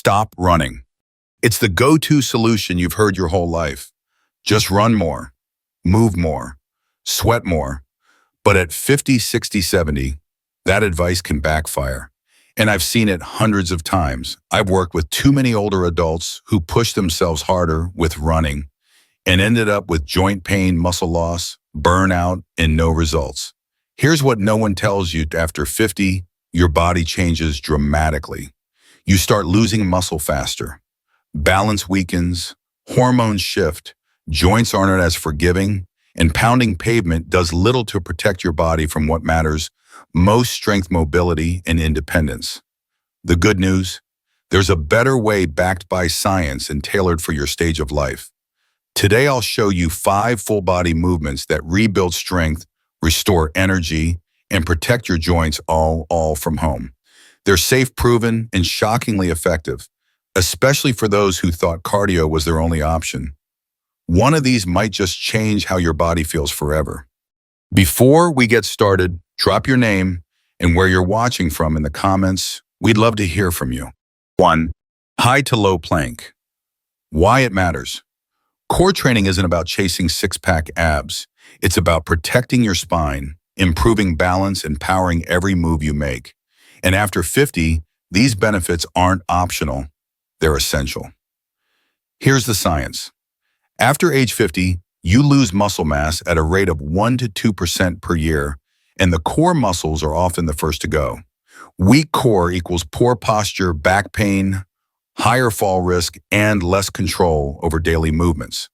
Stop running. It's the go-to solution you've heard your whole life. Just run more, move more, sweat more. But at 50, 60, 70, that advice can backfire. And I've seen it hundreds of times. I've worked with too many older adults who pushed themselves harder with running and ended up with joint pain, muscle loss, burnout, and no results. Here's what no one tells you. After 50, your body changes dramatically. You start losing muscle faster. Balance weakens, hormones shift, joints aren't as forgiving, and pounding pavement does little to protect your body from what matters most: strength, mobility, and independence. The good news? There's a better way backed by science and tailored for your stage of life. Today I'll show you 5 full-body movements that rebuild strength, restore energy, and protect your joints all from home. They're safe, proven, and shockingly effective, especially for those who thought cardio was their only option. One of these might just change how your body feels forever. Before we get started, drop your name and where you're watching from in the comments. We'd love to hear from you. 1. High to low plank. Why it matters. Core training isn't about chasing six-pack abs. It's about protecting your spine, improving balance, and powering every move you make. And after 50, these benefits aren't optional. They're essential. Here's the science. After age 50, you lose muscle mass at a rate of 1 to 2% per year, and the core muscles are often the first to go. Weak core equals poor posture, back pain, higher fall risk, and less control over daily movements.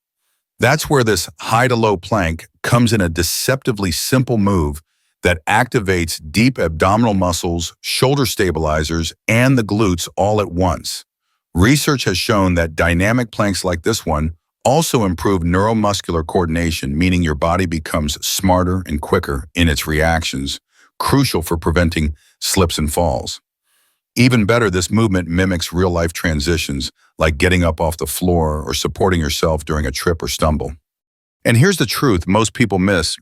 That's where this high to low plank comes in: a deceptively simple move that activates deep abdominal muscles, shoulder stabilizers, and the glutes all at once. Research has shown that dynamic planks like this one also improve neuromuscular coordination, meaning your body becomes smarter and quicker in its reactions, crucial for preventing slips and falls. Even better, this movement mimics real-life transitions, like getting up off the floor or supporting yourself during a trip or stumble. And here's the truth most people miss: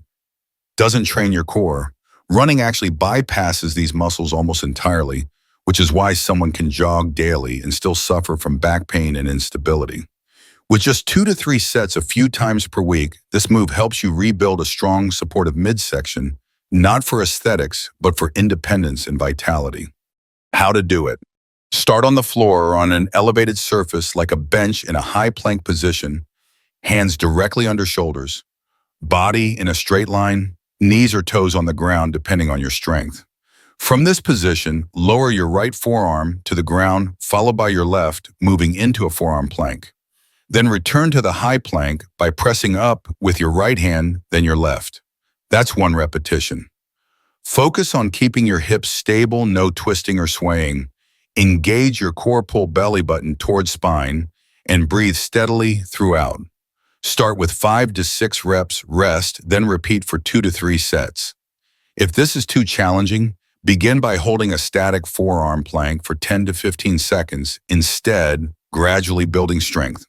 doesn't train your core. Running actually bypasses these muscles almost entirely, which is why someone can jog daily and still suffer from back pain and instability. With just 2 to 3 sets a few times per week, this move helps you rebuild a strong, supportive midsection, not for aesthetics, but for independence and vitality. How to do it. Start on the floor or on an elevated surface like a bench in a high plank position, hands directly under shoulders, body in a straight line, knees or toes on the ground depending on your strength. From this position, lower your right forearm to the ground, followed by your left, moving into a forearm plank. Then return to the high plank by pressing up with your right hand, then your left. That's 1 repetition. Focus on keeping your hips stable, no twisting or swaying. Engage your core, pull belly button towards spine, and breathe steadily throughout. Start with 5 to 6 reps, rest, then repeat for 2 to 3 sets. If this is too challenging, begin by holding a static forearm plank for 10 to 15 seconds, instead gradually building strength.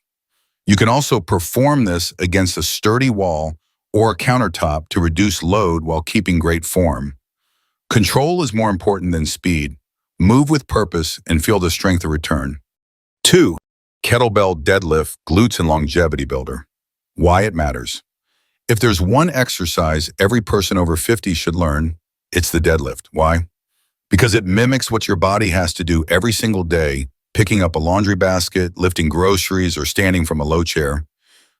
You can also perform this against a sturdy wall or a countertop to reduce load while keeping great form. Control is more important than speed. Move with purpose and feel the strength return. 2. Kettlebell deadlift, glutes and longevity builder. Why it matters. If there's one exercise every person over 50 should learn, it's the deadlift. Why? Because it mimics what your body has to do every single day: picking up a laundry basket, lifting groceries, or standing from a low chair.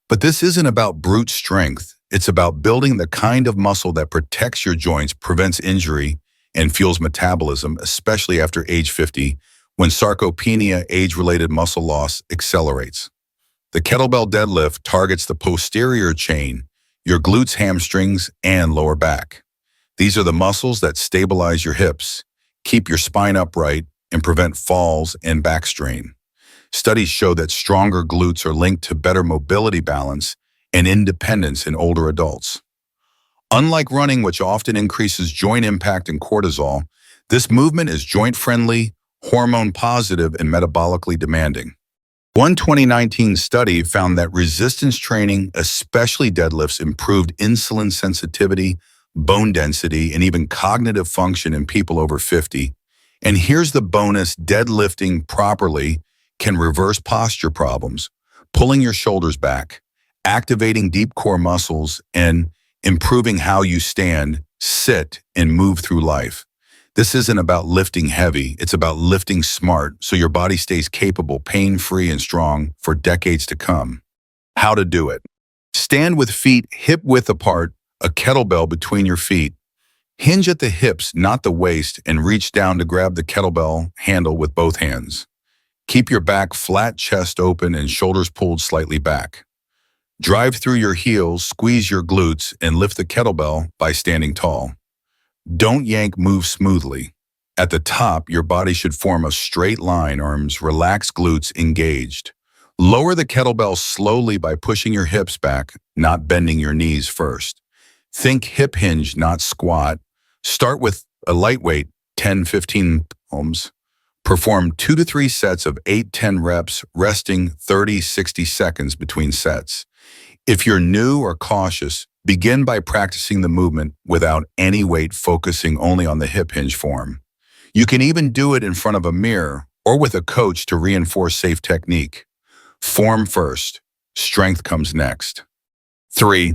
But this isn't about brute strength. It's about building the kind of muscle that protects your joints, prevents injury, and fuels metabolism, especially after age 50, when sarcopenia, age-related muscle loss, accelerates. The kettlebell deadlift targets the posterior chain, your glutes, hamstrings, and lower back. These are the muscles that stabilize your hips, keep your spine upright, and prevent falls and back strain. Studies show that stronger glutes are linked to better mobility, balance, and independence in older adults. Unlike running, which often increases joint impact and cortisol, this movement is joint-friendly, hormone-positive, and metabolically demanding. One 2019 study found that resistance training, especially deadlifts, improved insulin sensitivity, bone density, and even cognitive function in people over 50. And here's the bonus: deadlifting properly can reverse posture problems, pulling your shoulders back, activating deep core muscles, and improving how you stand, sit, and move through life. This isn't about lifting heavy, it's about lifting smart so your body stays capable, pain-free, and strong for decades to come. How to do it. Stand with feet hip-width apart, a kettlebell between your feet. Hinge at the hips, not the waist, and reach down to grab the kettlebell handle with both hands. Keep your back flat, chest open, and shoulders pulled slightly back. Drive through your heels, squeeze your glutes, and lift the kettlebell by standing tall. Don't yank, move smoothly. At the top, your body should form a straight line, arms relaxed, glutes engaged. Lower the kettlebell slowly by pushing your hips back, not bending your knees first. Think hip hinge, not squat. Start with a lightweight, 10-15 ohms. Perform 2 to 3 sets of 8-10 reps, resting 30-60 seconds between sets. If you're new or cautious, begin by practicing the movement without any weight, focusing only on the hip hinge form. You can even do it in front of a mirror or with a coach to reinforce safe technique. Form first, strength comes next. 3.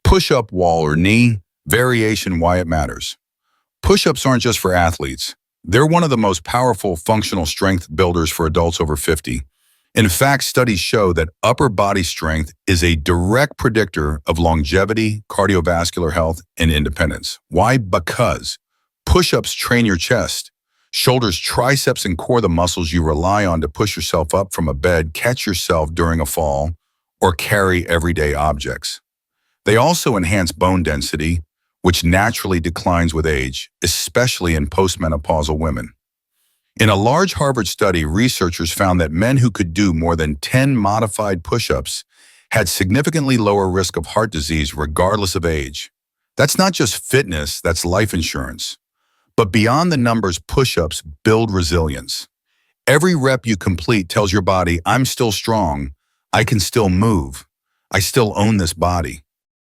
Push-up wall or knee, variation, why it matters. Push-ups aren't just for athletes. They're one of the most powerful functional strength builders for adults over 50. In fact, studies show that upper body strength is a direct predictor of longevity, cardiovascular health, and independence. Why? Because push-ups train your chest, shoulders, triceps, and core, the muscles you rely on to push yourself up from a bed, catch yourself during a fall, or carry everyday objects. They also enhance bone density, which naturally declines with age, especially in postmenopausal women. In a large Harvard study, researchers found that men who could do more than 10 modified push-ups had significantly lower risk of heart disease regardless of age. That's not just fitness, that's life insurance. But beyond the numbers, push-ups build resilience. Every rep you complete tells your body, I'm still strong, I can still move, I still own this body.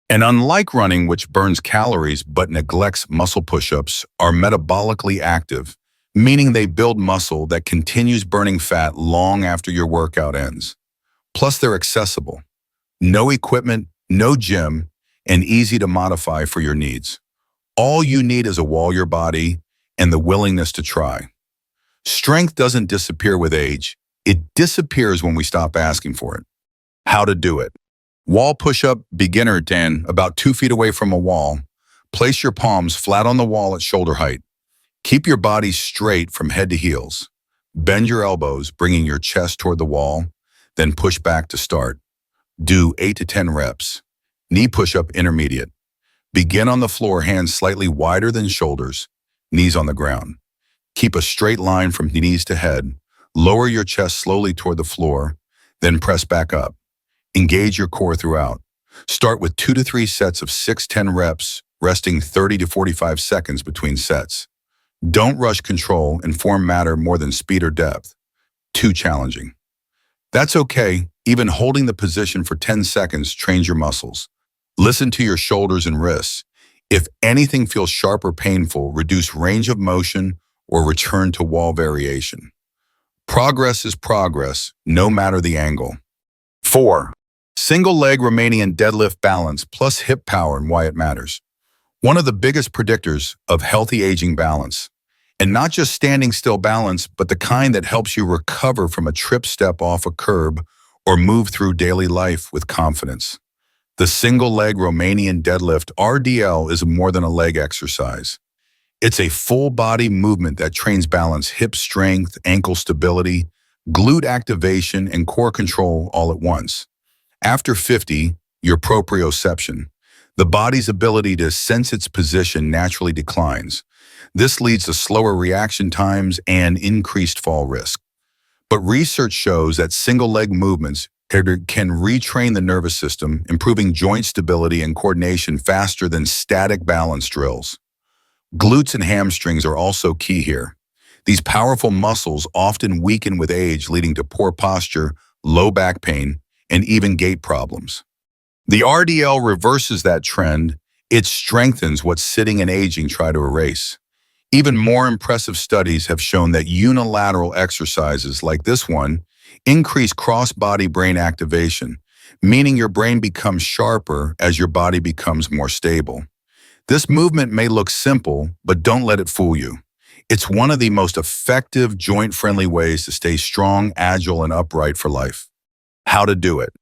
And unlike running, which burns calories but neglects muscle, push-ups are metabolically active, meaning they build muscle that continues burning fat long after your workout ends. Plus, they're accessible. No equipment, no gym, and easy to modify for your needs. All you need is a wall, your body, and the willingness to try. Strength doesn't disappear with age. It disappears when we stop asking for it. How to do it. Wall push-up, beginner, Dan, about 2 feet away from a wall. Place your palms flat on the wall at shoulder height. Keep your body straight from head to heels. Bend your elbows, bringing your chest toward the wall, then push back to start. Do 8 to 10 reps. Knee push-up, intermediate. Begin on the floor, hands slightly wider than shoulders, knees on the ground. Keep a straight line from knees to head. Lower your chest slowly toward the floor, then press back up. Engage your core throughout. Start with 2 to 3 sets of 6-10 reps, resting 30 to 45 seconds between sets. Don't rush, control, and form matter more than speed or depth. Too challenging. That's okay. Even holding the position for 10 seconds trains your muscles. Listen to your shoulders and wrists. If anything feels sharp or painful, reduce range of motion or return to wall variation. Progress is progress, no matter the angle. 4. Single leg Romanian deadlift balance plus hip power and why it matters. One of the biggest predictors of healthy aging balance. And not just standing still balance, but the kind that helps you recover from a trip, step off a curb, or move through daily life with confidence. The single leg Romanian deadlift, RDL, is more than a leg exercise. It's a full body movement that trains balance, hip strength, ankle stability, glute activation, and core control all at once. After 50, your proprioception, the body's ability to sense its position, naturally declines. This leads to slower reaction times and increased fall risk. But research shows that single-leg movements can retrain the nervous system, improving joint stability and coordination faster than static balance drills. Glutes and hamstrings are also key here. These powerful muscles often weaken with age, leading to poor posture, low back pain, and even gait problems. The RDL reverses that trend. It strengthens what sitting and aging try to erase. Even more impressive studies have shown that unilateral exercises like this one Increase cross-body brain activation, meaning your brain becomes sharper as your body becomes more stable. This movement may look simple, but don't let it fool you. It's one of the most effective joint-friendly ways to stay strong, agile, and upright for life. How to do it.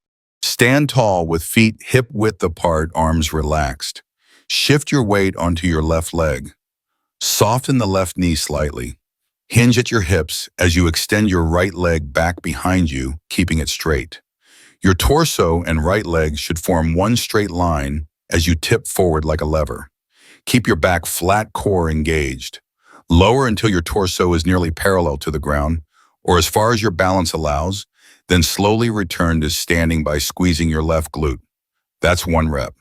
Stand tall with feet hip-width apart, arms relaxed. Shift your weight onto your left leg. Soften the left knee slightly. Hinge at your hips as you extend your right leg back behind you, keeping it straight. Your torso and right leg should form one straight line as you tip forward like a lever. Keep your back flat, core engaged. Lower until your torso is nearly parallel to the ground, or as far as your balance allows, then slowly return to standing by squeezing your left glute. That's 1 rep.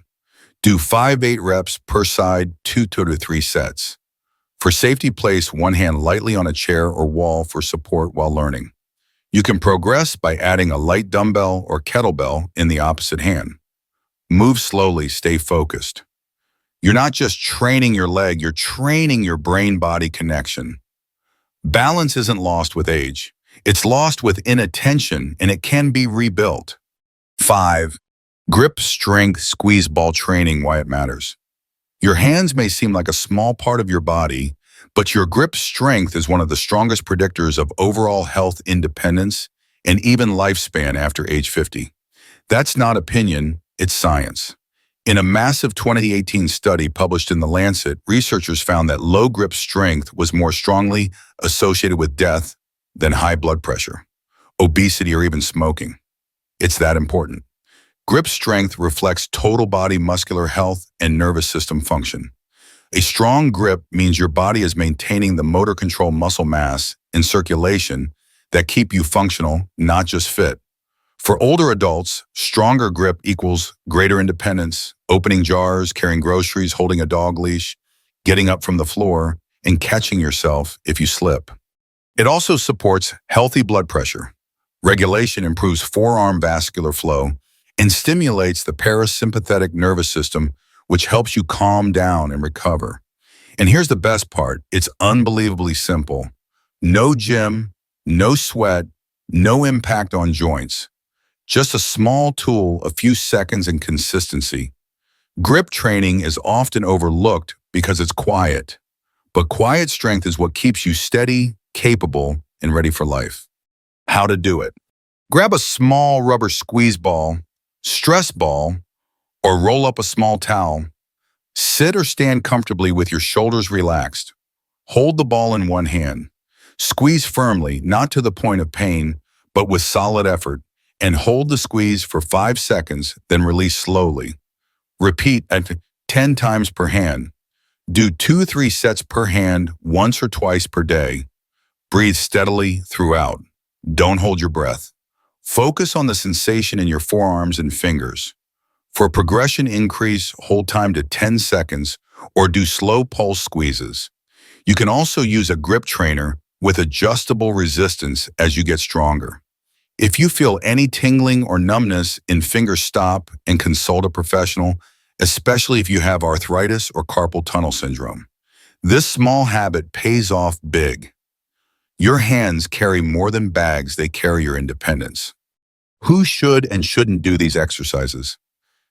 Do 5-8 reps per side, 2 to 3 sets. For safety, place one hand lightly on a chair or wall for support while learning. You can progress by adding a light dumbbell or kettlebell in the opposite hand. Move slowly, stay focused. You're not just training your leg, you're training your brain-body connection. Balance isn't lost with age. It's lost with inattention, and it can be rebuilt. 5. Grip strength squeeze ball training, why it matters. Your hands may seem like a small part of your body, but your grip strength is one of the strongest predictors of overall health, independence, and even lifespan after age 50. That's not opinion, it's science. In a massive 2018 study published in The Lancet, researchers found that low grip strength was more strongly associated with death than high blood pressure, obesity, or even smoking. It's that important. Grip strength reflects total body muscular health and nervous system function. A strong grip means your body is maintaining the motor control muscle mass and circulation that keep you functional, not just fit. For older adults, stronger grip equals greater independence, opening jars, carrying groceries, holding a dog leash, getting up from the floor, and catching yourself if you slip. It also supports healthy blood pressure. Regulation improves forearm vascular flow and stimulates the parasympathetic nervous system, which helps you calm down and recover. And here's the best part, it's unbelievably simple. No gym, no sweat, no impact on joints. Just a small tool, a few seconds, and consistency. Grip training is often overlooked because it's quiet, but quiet strength is what keeps you steady, capable, and ready for life. How to do it. Grab a small rubber squeeze ball, stress ball, or roll up a small towel. Sit or stand comfortably with your shoulders relaxed. Hold the ball in one hand. Squeeze firmly, not to the point of pain, but with solid effort, and hold the squeeze for 5 seconds, then release slowly. Repeat at 10 times per hand. Do 2-3 sets per hand, once or twice per day. Breathe steadily throughout. Don't hold your breath. Focus on the sensation in your forearms and fingers. For progression increase, hold time to 10 seconds or do slow pulse squeezes. You can also use a grip trainer with adjustable resistance as you get stronger. If you feel any tingling or numbness in fingers, stop and consult a professional, especially if you have arthritis or carpal tunnel syndrome. This small habit pays off big. Your hands carry more than bags, they carry your independence. Who should and shouldn't do these exercises?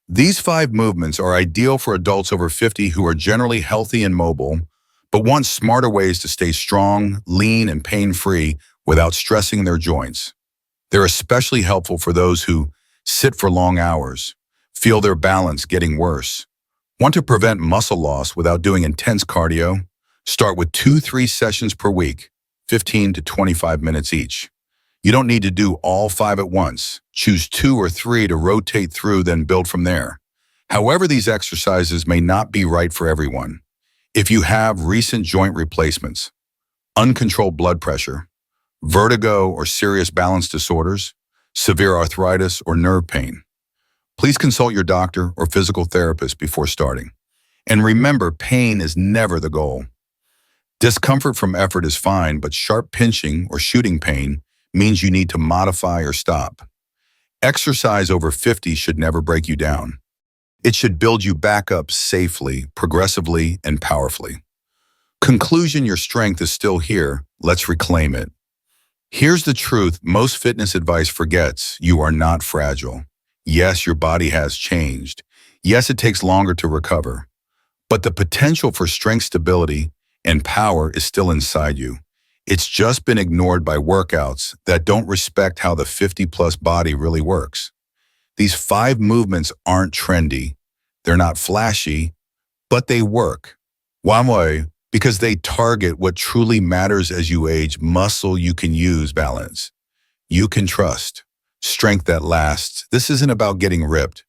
These 5 movements are ideal for adults over 50 who are generally healthy and mobile, but want smarter ways to stay strong, lean, and pain-free without stressing their joints. They're especially helpful for those who sit for long hours, feel their balance getting worse, want to prevent muscle loss without doing intense cardio. Start with 2-3 sessions per week, 15 to 25 minutes each. You don't need to do all 5 at once. Choose 2 or 3 to rotate through, then build from there. However, these exercises may not be right for everyone. If you have recent joint replacements, uncontrolled blood pressure, vertigo or serious balance disorders, severe arthritis, or nerve pain, please consult your doctor or physical therapist before starting. And remember, pain is never the goal. Discomfort from effort is fine, but sharp pinching or shooting pain means you need to modify or stop. Exercise over 50 should never break you down. It should build you back up safely, progressively, and powerfully. Conclusion, your strength is still here. Let's reclaim it. Here's the truth most fitness advice forgets: you are not fragile. Yes, your body has changed. Yes, it takes longer to recover. But the potential for strength stability and power is still inside you. It's just been ignored by workouts that don't respect how the 50-plus body really works. These 5 movements aren't trendy. They're not flashy, but they work. Why? Because they target what truly matters as you age: muscle you can use, balance you can trust, strength that lasts. This isn't about getting ripped.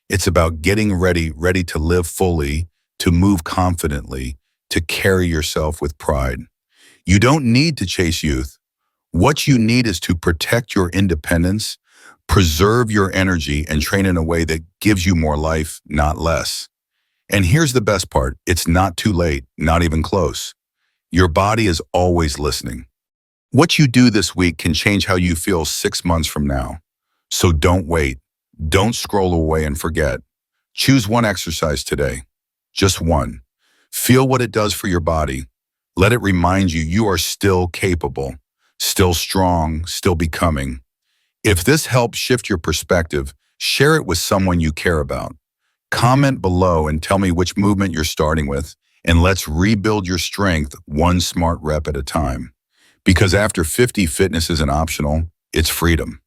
It's about getting ready to live fully, to move confidently, to carry yourself with pride. You don't need to chase youth. What you need is to protect your independence, preserve your energy, and train in a way that gives you more life, not less. And here's the best part: it's not too late, not even close. Your body is always listening. What you do this week can change how you feel 6 months from now. So don't wait. Don't scroll away and forget. Choose one exercise today. Just one. Feel what it does for your body. Let it remind you you are still capable, still strong, still becoming. If this helps shift your perspective, share it with someone you care about. Comment below and tell me which movement you're starting with, and let's rebuild your strength one smart rep at a time. Because after 50, fitness isn't optional, it's freedom.